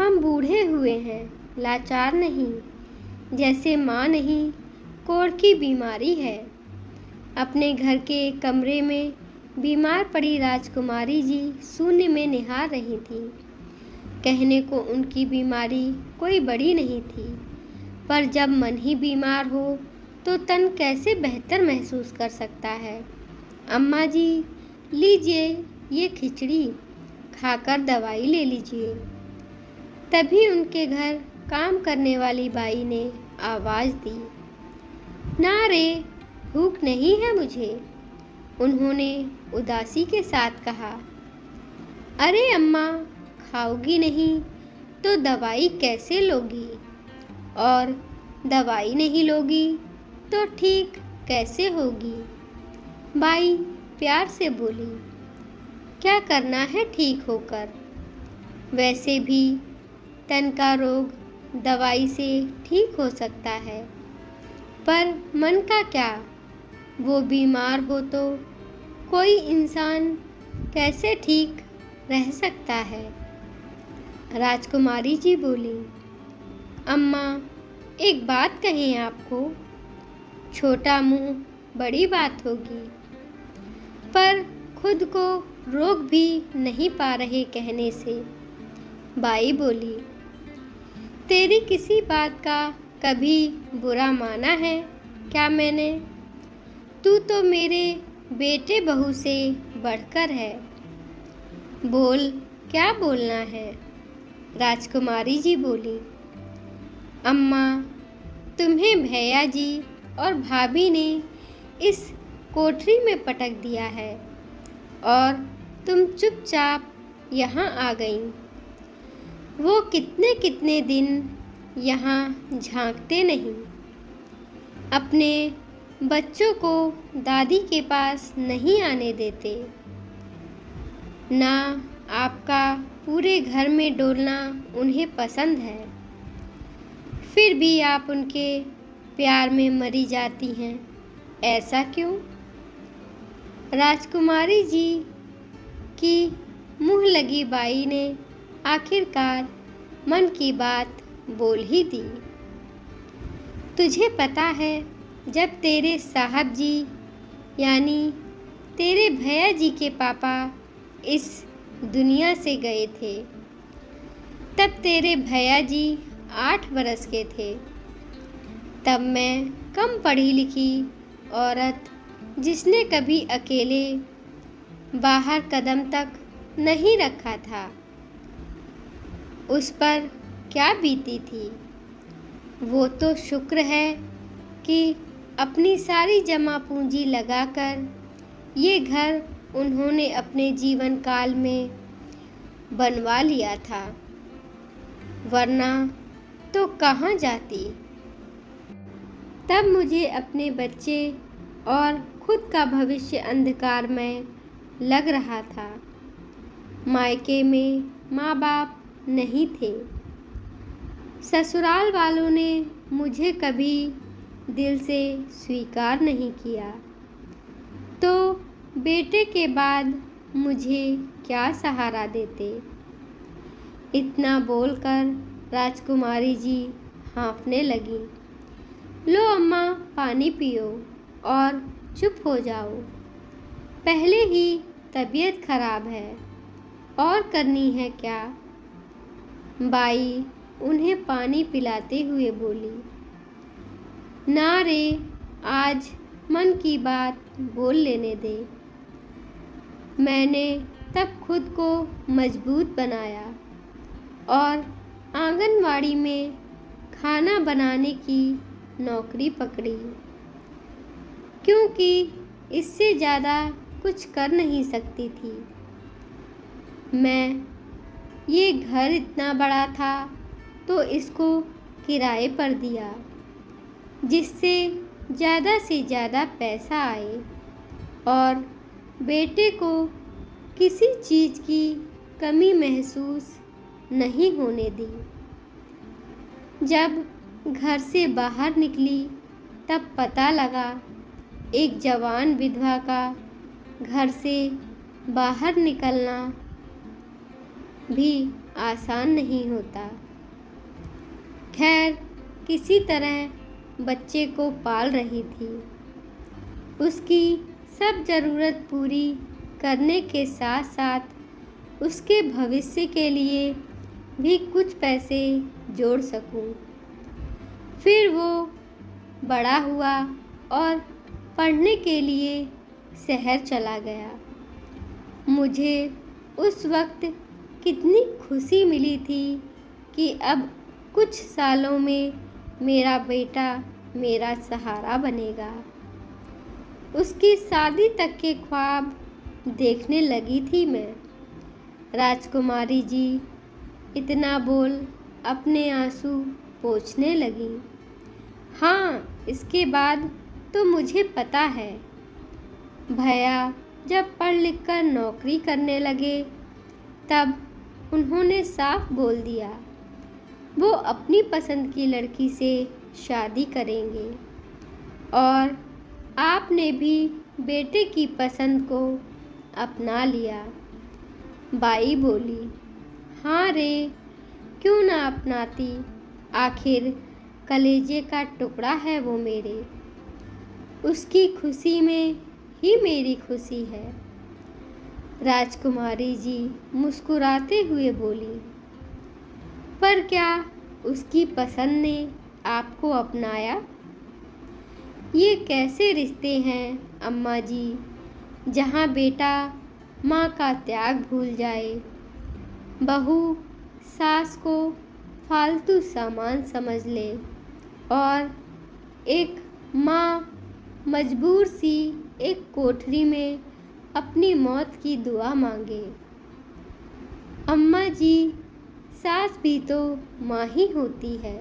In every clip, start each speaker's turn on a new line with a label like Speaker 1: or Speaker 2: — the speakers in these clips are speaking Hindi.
Speaker 1: हम बूढ़े हुए हैं, लाचार नहीं, जैसे माँ नहीं, कोढ़ की बीमारी है। अपने घर के कमरे में बीमार पड़ी राजकुमारी जी शून्य में निहार रही थीं। कहने को उनकी बीमारी कोई बड़ी नहीं थी, पर जब मन ही बीमार हो तो तन कैसे बेहतर महसूस कर सकता है। अम्मा जी, लीजिए ये खिचड़ी, खाकर दवाई ले लीजिए। तभी उनके घर काम करने वाली बाई ने आवाज़ दी, ना रे, भूख नहीं है मुझे। उन्होंने उदासी के साथ कहा, अरे अम्मा, खाओगी नहीं तो दवाई कैसे लोगी, और दवाई नहीं लोगी तो ठीक कैसे होगी। बाई प्यार से बोली, क्या करना है ठीक होकर, वैसे भी तन का रोग दवाई से ठीक हो सकता है, पर मन का क्या, वो बीमार हो तो कोई इंसान कैसे ठीक रह सकता है। राजकुमारी जी बोली, अम्मा, एक बात कहें आपको, छोटा मुंह बड़ी बात होगी, पर खुद को रोक भी नहीं पा रहे कहने से। बाई बोली, तेरी किसी बात का कभी बुरा माना है क्या मैंने? तू तो मेरे बेटे बहू से बढ़कर है, बोल क्या बोलना है। राजकुमारी जी बोली, अम्मा, तुम्हें भैया जी और भाभी ने इस कोठरी में पटक दिया है और तुम चुपचाप यहाँ आ गईं। वो कितने कितने दिन यहाँ झांकते नहीं, अपने बच्चों को दादी के पास नहीं आने देते। ना आपका पूरे घर में डोलना उन्हें पसंद है, फिर भी आप उनके प्यार में मरी जाती हैं, ऐसा क्यों? राजकुमारी जी की मुँह लगी बाई ने आखिरकार मन की बात बोल ही दी। तुझे पता है, जब तेरे साहब जी यानी तेरे भैया जी के पापा इस दुनिया से गए थे, तब तेरे भैया जी 8 बरस के थे। तब मैं कम पढ़ी लिखी औरत, जिसने कभी अकेले बाहर कदम तक नहीं रखा था, उस पर क्या बीती थी। वो तो शुक्र है कि अपनी सारी जमा पूंजी लगाकर ये घर उन्होंने अपने जीवन काल में बनवा लिया था, वरना तो कहाँ जाती। तब मुझे अपने बच्चे और खुद का भविष्य अंधकार में लग रहा था। मायके में माँ बाप नहीं थे, ससुराल वालों ने मुझे कभी दिल से स्वीकार नहीं किया, तो बेटे के बाद मुझे क्या सहारा देते। इतना बोलकर राजकुमारी जी हाँफने लगी। लो अम्मा, पानी पियो और चुप हो जाओ, पहले ही तबीयत खराब है, और करनी है क्या। बाई उन्हें पानी पिलाते हुए बोली, ना रे, आज मन की बात बोल लेने दे। मैंने तब खुद को मजबूत बनाया और आंगनवाड़ी में खाना बनाने की नौकरी पकड़ी, क्योंकि इससे ज़्यादा कुछ कर नहीं सकती थी। मैं ये घर इतना बड़ा था तो इसको किराए पर दिया, जिससे ज़्यादा से ज़्यादा पैसा आए और बेटे को किसी चीज़ की कमी महसूस नहीं होने दी। जब घर से बाहर निकली तब पता लगा एक जवान विधवा का घर से बाहर निकलना भी आसान नहीं होता। खैर, किसी तरह बच्चे को पाल रही थी। उसकी सब ज़रूरत पूरी करने के साथ साथ उसके भविष्य के लिए भी कुछ पैसे जोड़ सकूं। फिर वो बड़ा हुआ और पढ़ने के लिए शहर चला गया। मुझे उस वक्त कितनी खुशी मिली थी कि अब कुछ सालों में मेरा बेटा मेरा सहारा बनेगा। उसकी शादी तक के ख्वाब देखने लगी थी मैं। राजकुमारी जी इतना बोल अपने आंसू पोंछने लगी। हाँ, इसके बाद तो मुझे पता है। भैया जब पढ़ लिख कर नौकरी करने लगे तब उन्होंने साफ बोल दिया वो अपनी पसंद की लड़की से शादी करेंगे और आपने भी बेटे की पसंद को अपना लिया। बाई बोली, हाँ रे, क्यों ना अपनाती, आखिर कलेजे का टुकड़ा है वो मेरे। उसकी खुशी में ही मेरी खुशी है। राजकुमारी जी मुस्कुराते हुए बोली, पर क्या उसकी पसंद ने आपको अपनाया? ये कैसे रिश्ते हैं अम्मा जी, जहाँ बेटा माँ का त्याग भूल जाए, बहू सास को फालतू सामान समझ ले और एक माँ मजबूर सी एक कोठरी में अपनी मौत की दुआ मांगे। अम्मा जी, सास भी तो माँ ही होती है।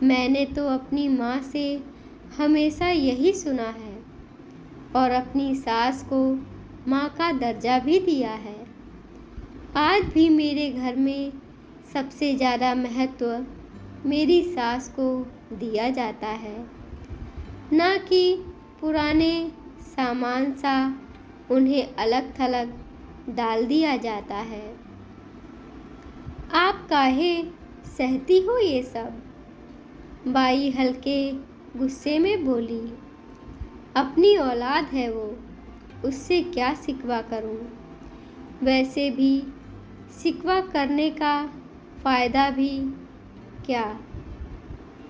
Speaker 1: मैंने तो अपनी माँ से हमेशा यही सुना है और अपनी सास को माँ का दर्जा भी दिया है। आज भी मेरे घर में सबसे ज़्यादा महत्व मेरी सास को दिया जाता है, ना कि पुराने सामान सा उन्हें अलग थलग डाल दिया जाता है। आप काहे सहती हो ये सब? बाई हल्के गुस्से में बोली, अपनी औलाद है वो, उससे क्या शिकवा करूं? वैसे भी शिकवा करने का फ़ायदा भी क्या,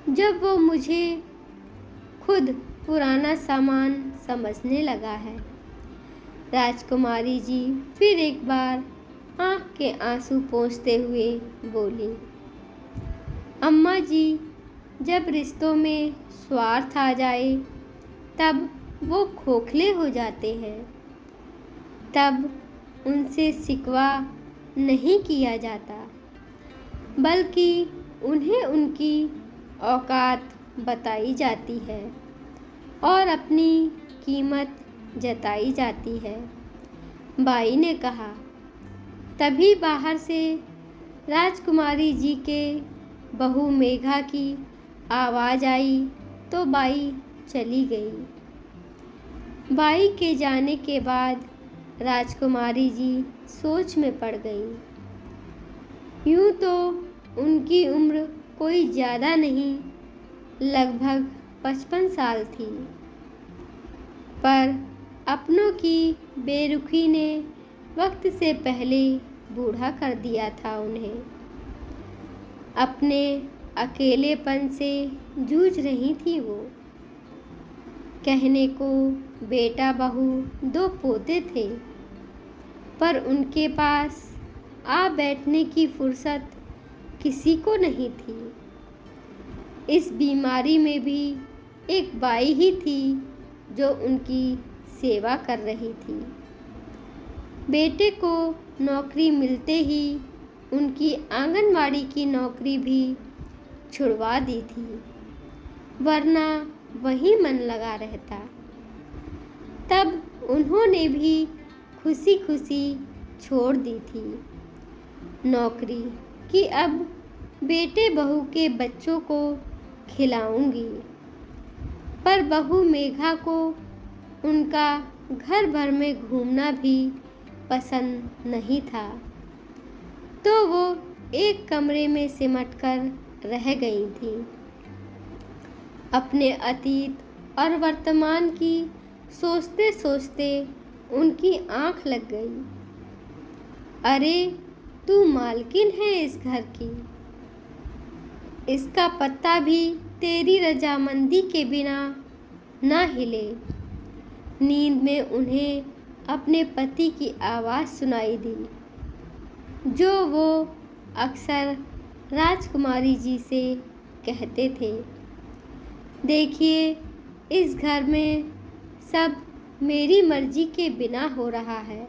Speaker 1: जब वो मुझे खुद पुराना सामान समझने लगा है। राजकुमारी जी फिर एक बार आँख के आंसू पोंछते हुए बोली, अम्मा जी, जब रिश्तों में स्वार्थ आ जाए तब वो खोखले हो जाते हैं। तब उनसे शिकवा नहीं किया जाता, बल्कि उन्हें उनकी औकात बताई जाती है और अपनी कीमत जताई जाती है। बाई ने कहा। तभी बाहर से राजकुमारी जी के बहू मेघा की आवाज़ आई तो बाई चली गई। बाई के जाने के बाद राजकुमारी जी सोच में पड़ गई। यूँ तो उनकी उम्र कोई ज़्यादा नहीं, लगभग 55 साल थी, पर अपनों की बेरुखी ने वक्त से पहले बूढ़ा कर दिया था उन्हें। अपने अकेलेपन से जूझ रही थी वो। कहने को बेटा बहू 2 पोते थे, पर उनके पास आ बैठने की फुर्सत किसी को नहीं थी। इस बीमारी में भी एक बाई ही थी जो उनकी सेवा कर रही थी। बेटे को नौकरी मिलते ही उनकी आंगनवाड़ी की नौकरी भी छुड़वा दी थी, वरना वहीं मन लगा रहता। तब उन्होंने भी खुशी खुशी छोड़ दी थी नौकरी कि अब बेटे बहू के बच्चों को खिलाऊंगी। पर बहू मेघा को उनका घर भर में घूमना भी पसंद नहीं था, तो तो वो एक कमरे में सिमट कर रह गई थी। अपने अतीत और वर्तमान की सोचते सोचते उनकी आंख लग गई। अरे, तू मालकिन है इस घर की। इसका पत्ता भी तेरी रजामंदी के बिना ना हिले। नींद में उन्हें अपने पति की आवाज़ सुनाई दी, जो वो अक्सर राजकुमारी जी से कहते थे। देखिए, इस घर में सब मेरी मर्जी के बिना हो रहा है।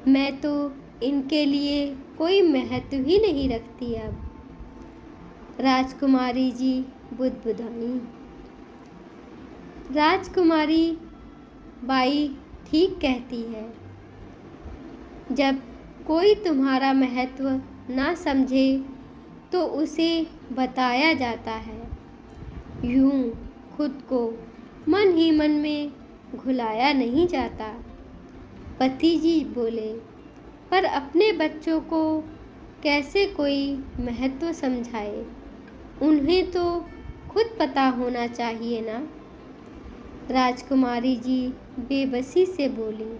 Speaker 1: मैं तो इनके लिए कोई महत्व ही नहीं रखती अब। राजकुमारी जी बुदबुदाई। राजकुमारी बाई ठीक कहती है। जब कोई तुम्हारा महत्व ना समझे तो उसे बताया जाता है। यूं खुद को मन ही मन में घुलाया नहीं जाता। पति जी बोले, पर अपने बच्चों को कैसे कोई महत्व समझाए? उन्हें तो खुद पता होना चाहिए ना। राजकुमारी जी बेबसी से बोली,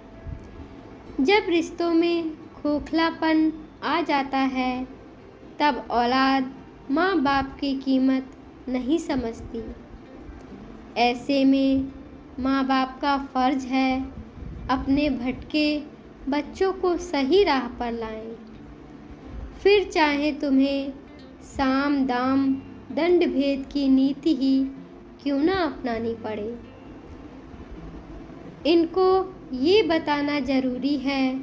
Speaker 1: जब रिश्तों में खोखलापन आ जाता है तब औलाद माँ बाप की कीमत नहीं समझती। ऐसे में माँ बाप का फ़र्ज है अपने भटके बच्चों को सही राह पर लाएं। फिर चाहे तुम्हें साम दाम दंड भेद की नीति ही क्यों ना अपनानी पड़े। इनको ये बताना ज़रूरी है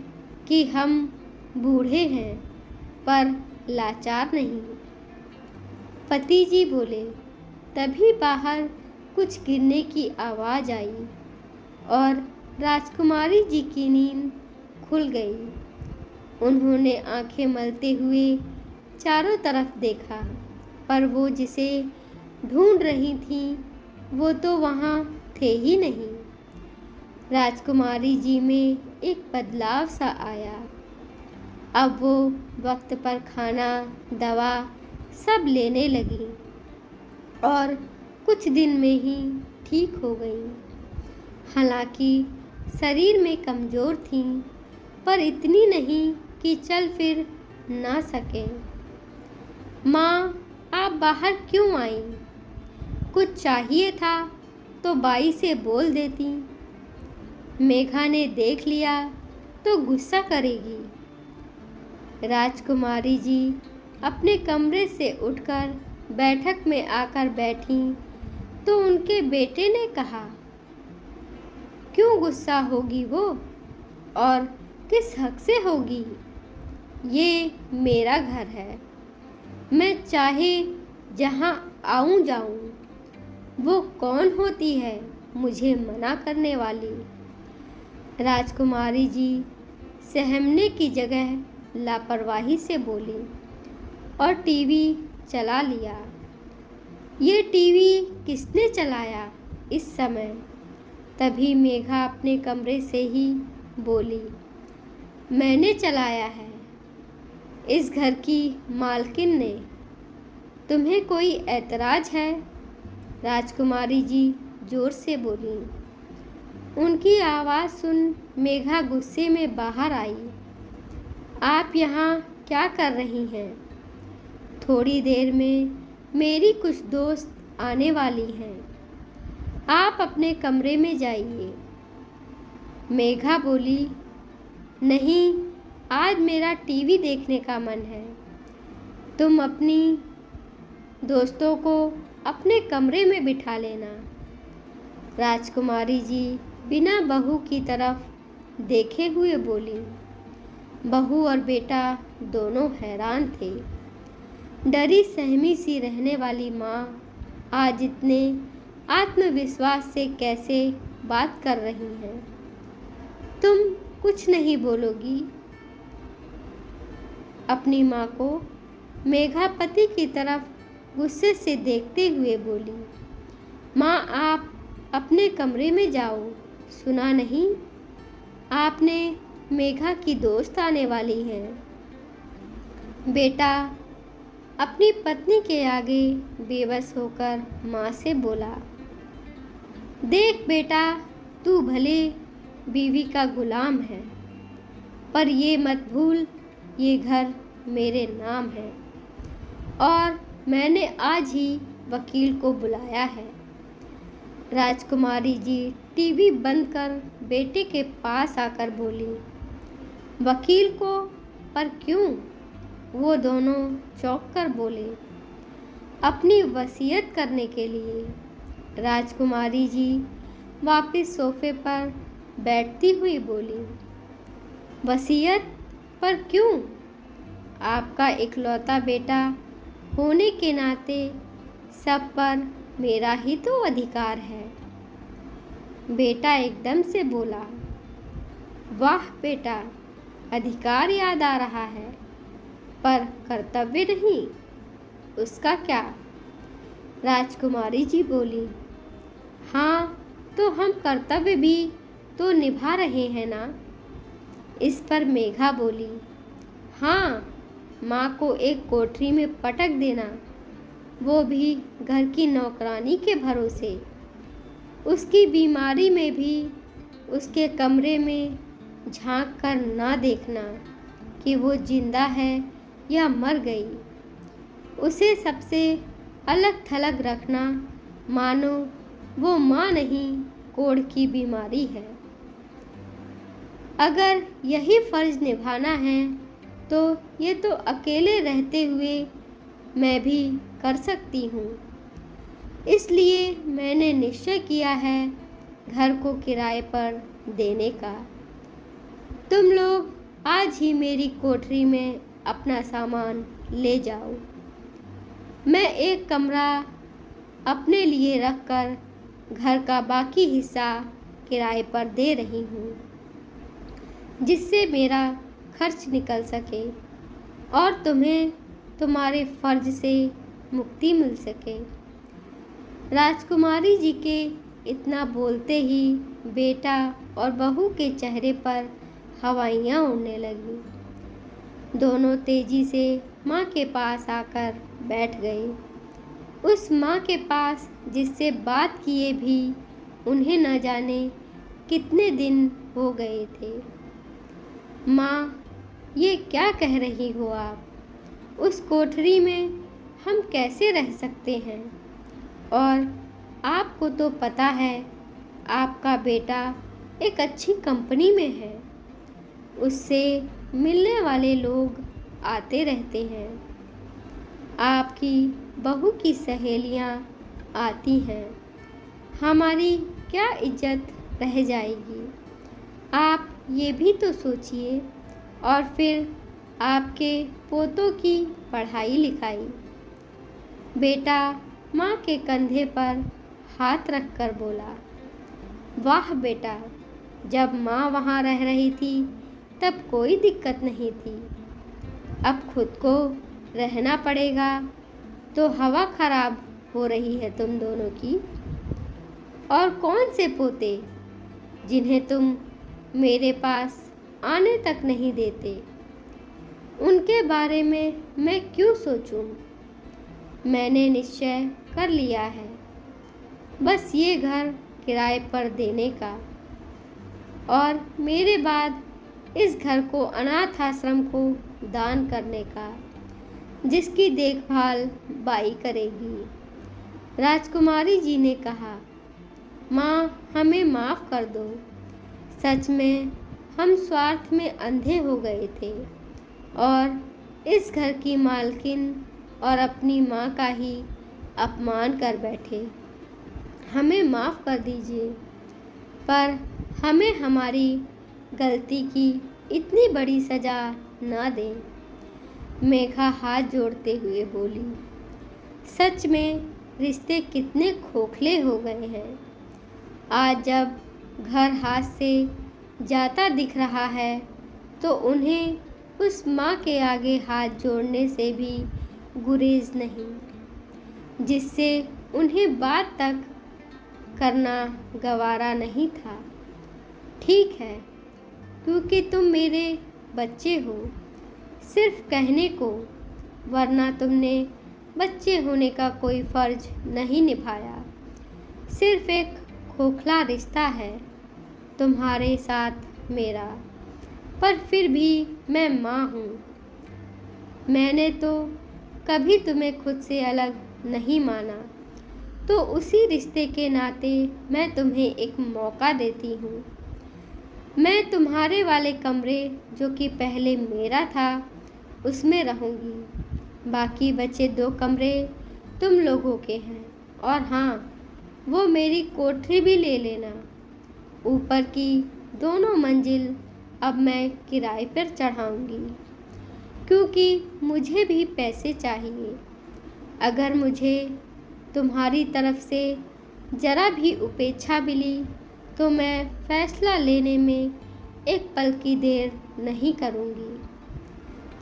Speaker 1: कि हम बूढ़े हैं पर लाचार नहीं। पति जी बोले। तभी बाहर कुछ गिरने की आवाज़ आई और राजकुमारी जी की नींद खुल गई। उन्होंने आंखें मलते हुए चारों तरफ देखा, पर वो जिसे ढूंढ रही थीं वो तो वहाँ थे ही नहीं। राजकुमारी जी में एक बदलाव सा आया। अब वो वक्त पर खाना, दवा सब लेने लगी और कुछ दिन में ही ठीक हो गई। हालांकि शरीर में कमज़ोर थीं, पर इतनी नहीं कि चल फिर ना सकें। माँ, आप बाहर क्यों आईं? कुछ चाहिए था तो बाई से बोल देती। मेघा ने देख लिया तो गुस्सा करेगी। राजकुमारी जी अपने कमरे से उठकर बैठक में आकर बैठीं तो उनके बेटे ने कहा, क्यों गुस्सा होगी वो, और किस हक से होगी? ये मेरा घर है। मैं चाहे जहाँ आऊँ जाऊँ। वो कौन होती है मुझे मना करने वाली? राजकुमारी जी सहमने की जगह लापरवाही से बोली और टीवी चला लिया। ये टीवी किसने चलाया इस समय? तभी मेघा अपने कमरे से ही बोली, मैंने चलाया है, इस घर की मालकिन ने। तुम्हें कोई ऐतराज़ है? राजकुमारी जी जोर से बोली। उनकी आवाज़ सुन मेघा गुस्से में बाहर आई। आप यहाँ क्या कर रही हैं? थोड़ी देर में मेरी कुछ दोस्त आने वाली हैं, आप अपने कमरे में जाइए। मेघा बोली, नहीं, आज मेरा टीवी देखने का मन है। तुम अपनी दोस्तों को अपने कमरे में बिठा लेना। राजकुमारी जी बिना बहू की तरफ देखे हुए बोली। बहू और बेटा दोनों हैरान थे। डरी सहमी सी रहने वाली माँ आज इतने आत्मविश्वास से कैसे बात कर रही हैं? तुम कुछ नहीं बोलोगी? अपनी माँ को मेघा पति की तरफ गुस्से से देखते हुए बोली, माँ, आप अपने कमरे में जाओ। सुना नहीं? आपने मेघा की दोस्त आने वाली हैं। बेटा अपनी पत्नी के आगे बेबस होकर माँ से बोला, देख बेटा, तू भले बीवी का गुलाम है, पर ये मत भूल ये घर मेरे नाम है और मैंने आज ही वकील को बुलाया है। राजकुमारी जी टीवी बंद कर बेटे के पास आकर बोली, वकील को? पर क्यों? वो दोनों चौंक कर बोले, अपनी वसीयत करने के लिए। राजकुमारी जी वापस सोफे पर बैठती हुई बोली, वसीयत? पर क्यों? आपका इकलौता बेटा होने के नाते सब पर मेरा ही तो अधिकार है। बेटा एकदम से बोला, वाह बेटा, अधिकार याद आ रहा है, पर कर्तव्य नहीं, उसका क्या? राजकुमारी जी बोली, हाँ, तो हम कर्तव्य भी तो निभा रहे हैं ना। इस पर मेघा बोली, हाँ, माँ को एक कोठरी में पटक देना, वो भी घर की नौकरानी के भरोसे, उसकी बीमारी में भी उसके कमरे में झांक कर ना देखना कि वो जिंदा है या मर गई, उसे सबसे अलग थलग रखना मानो वो माँ नहीं कोढ़ की बीमारी है। अगर यही फर्ज निभाना है तो ये तो अकेले रहते हुए मैं भी कर सकती हूँ। इसलिए मैंने निश्चय किया है घर को किराए पर देने का। तुम लोग आज ही मेरी कोठरी में अपना सामान ले जाओ। मैं एक कमरा अपने लिए रखकर घर का बाकी हिस्सा किराए पर दे रही हूँ, जिससे मेरा खर्च निकल सके और तुम्हें तुम्हारे फर्ज से मुक्ति मिल सके। राजकुमारी जी के इतना बोलते ही बेटा और बहू के चेहरे पर हवाइयाँ उड़ने लगीं। दोनों तेजी से माँ के पास आकर बैठ गए, उस माँ के पास जिससे बात किए भी उन्हें न जाने कितने दिन हो गए थे। माँ, ये क्या कह रही हो आप? उस कोठरी में हम कैसे रह सकते हैं? और आपको तो पता है आपका बेटा एक अच्छी कंपनी में है, उससे मिलने वाले लोग आते रहते हैं, आपकी बहू की सहेलियां आती हैं, हमारी क्या इज्जत रह जाएगी? आप ये भी तो सोचिए। और फिर आपके पोतों की पढ़ाई लिखाई। बेटा माँ के कंधे पर हाथ रखकर बोला, वाह बेटा, जब माँ वहाँ रह रही थी तब कोई दिक्कत नहीं थी, अब खुद को रहना पड़ेगा तो हवा खराब हो रही है तुम दोनों की। और कौन से पोते जिन्हें तुम मेरे पास आने तक नहीं देते, उनके बारे में मैं क्यों सोचूं? मैंने निश्चय कर लिया है बस ये घर किराए पर देने का, और मेरे बाद इस घर को अनाथ आश्रम को दान करने का, जिसकी देखभाल बाई करेगी। राजकुमारी जी ने कहा, माँ, हमें माफ़ कर दो, सच में हम स्वार्थ में अंधे हो गए थे और इस घर की मालकिन और अपनी माँ का ही अपमान कर बैठे। हमें माफ़ कर दीजिए, पर हमें हमारी गलती की इतनी बड़ी सज़ा ना दें। मेघा हाथ जोड़ते हुए बोली, सच में रिश्ते कितने खोखले हो गए हैं। आज जब घर हाथ से जाता दिख रहा है तो उन्हें उस माँ के आगे हाथ जोड़ने से भी गुरेज नहीं, जिससे उन्हें बात तक करना गवारा नहीं था। ठीक है, क्योंकि तुम मेरे बच्चे हो, सिर्फ कहने को वरना तुमने बच्चे होने का कोई फ़र्ज नहीं निभाया। सिर्फ एक खोखला रिश्ता है तुम्हारे साथ मेरा, पर फिर भी मैं माँ हूँ। मैंने तो कभी तुम्हें खुद से अलग नहीं माना, तो उसी रिश्ते के नाते मैं तुम्हें एक मौका देती हूँ। मैं तुम्हारे वाले कमरे जो कि पहले मेरा था उसमें रहूँगी। बाकी बचे 2 कमरे तुम लोगों के हैं। और हाँ, वो मेरी कोठरी भी ले लेना। ऊपर की दोनों मंजिल अब मैं किराए पर चढ़ाऊँगी, क्योंकि मुझे भी पैसे चाहिए। अगर मुझे तुम्हारी तरफ से ज़रा भी उपेक्षा मिली तो मैं फ़ैसला लेने में एक पल की देर नहीं करूँगी।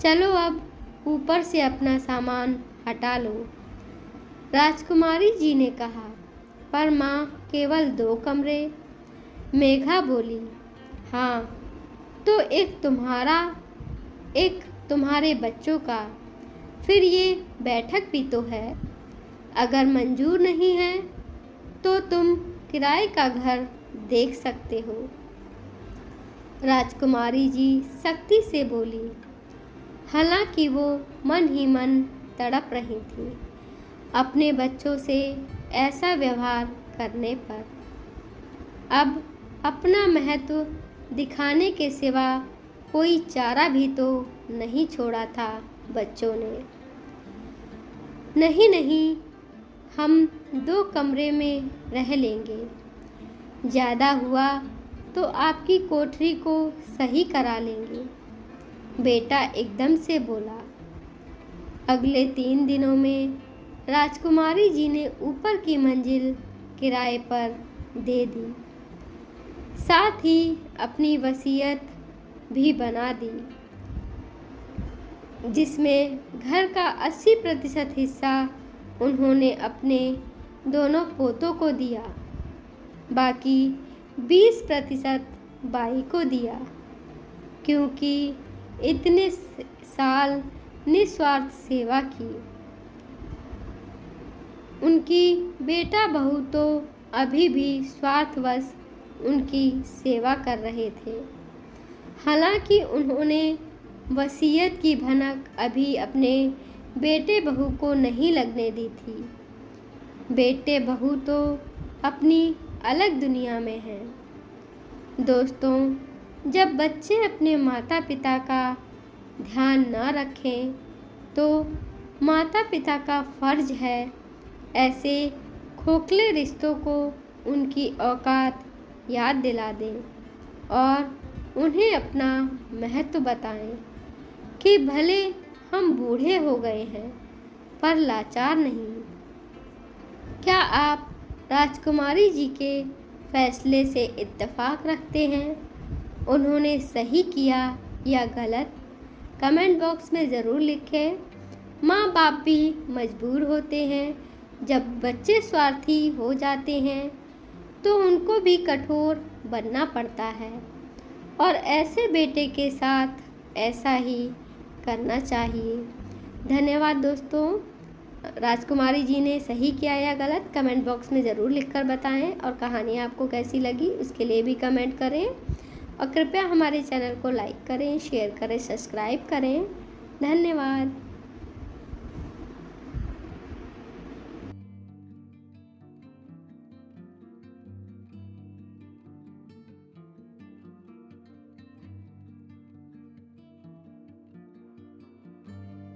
Speaker 1: चलो अब ऊपर से अपना सामान हटा लो, राजकुमारी जी ने कहा। पर माँ, केवल 2 कमरे? मेघा बोली। हाँ, तो एक तुम्हारा, एक तुम्हारे बच्चों का। फिर ये बैठक भी तो है। अगर मंजूर नहीं है तो तुम किराए का घर देख सकते हो। राजकुमारी जी सख्ती से बोली, हालांकि वो मन ही मन तड़प रही थी अपने बच्चों से ऐसा व्यवहार करने पर। अब अपना महत्व दिखाने के सिवा कोई चारा भी तो नहीं छोड़ा था बच्चों ने। नहीं नहीं, हम 2 कमरे में रह लेंगे। ज़्यादा हुआ तो आपकी कोठरी को सही करा लेंगे, बेटा एकदम से बोला। अगले 3 दिनों में राजकुमारी जी ने ऊपर की मंजिल किराए पर दे दी, साथ ही अपनी वसीयत भी बना दी, जिसमें घर का 80% हिस्सा उन्होंने अपने दोनों पोतों को दिया, बाकी 20% बाई को दिया, क्योंकि इतने साल निस्वार्थ सेवा की। उनकी बेटा बहू तो अभी भी स्वार्थवश उनकी सेवा कर रहे थे। हालांकि उन्होंने वसीयत की भनक अभी अपने बेटे बहू को नहीं लगने दी थी। बेटे बहू तो अपनी अलग दुनिया में हैं। दोस्तों, जब बच्चे अपने माता पिता का ध्यान न रखें तो माता पिता का फ़र्ज है ऐसे खोखले रिश्तों को उनकी औकात याद दिला दें और उन्हें अपना महत्व बताएं कि भले हम बूढ़े हो गए हैं पर लाचार नहीं। क्या आप राजकुमारी जी के फैसले से इत्तेफाक रखते हैं? उन्होंने सही किया या गलत? कमेंट बॉक्स में ज़रूर लिखें। माँ बाप भी मजबूर होते हैं। जब बच्चे स्वार्थी हो जाते हैं तो उनको भी कठोर बनना पड़ता है, और ऐसे बेटे के साथ ऐसा ही करना चाहिए। धन्यवाद दोस्तों। राजकुमारी जी ने सही किया या गलत, कमेंट बॉक्स में ज़रूर लिखकर बताएं, और कहानी आपको कैसी लगी उसके लिए भी कमेंट करें, और कृपया हमारे चैनल को लाइक करें, शेयर करें, सब्सक्राइब करें। धन्यवाद।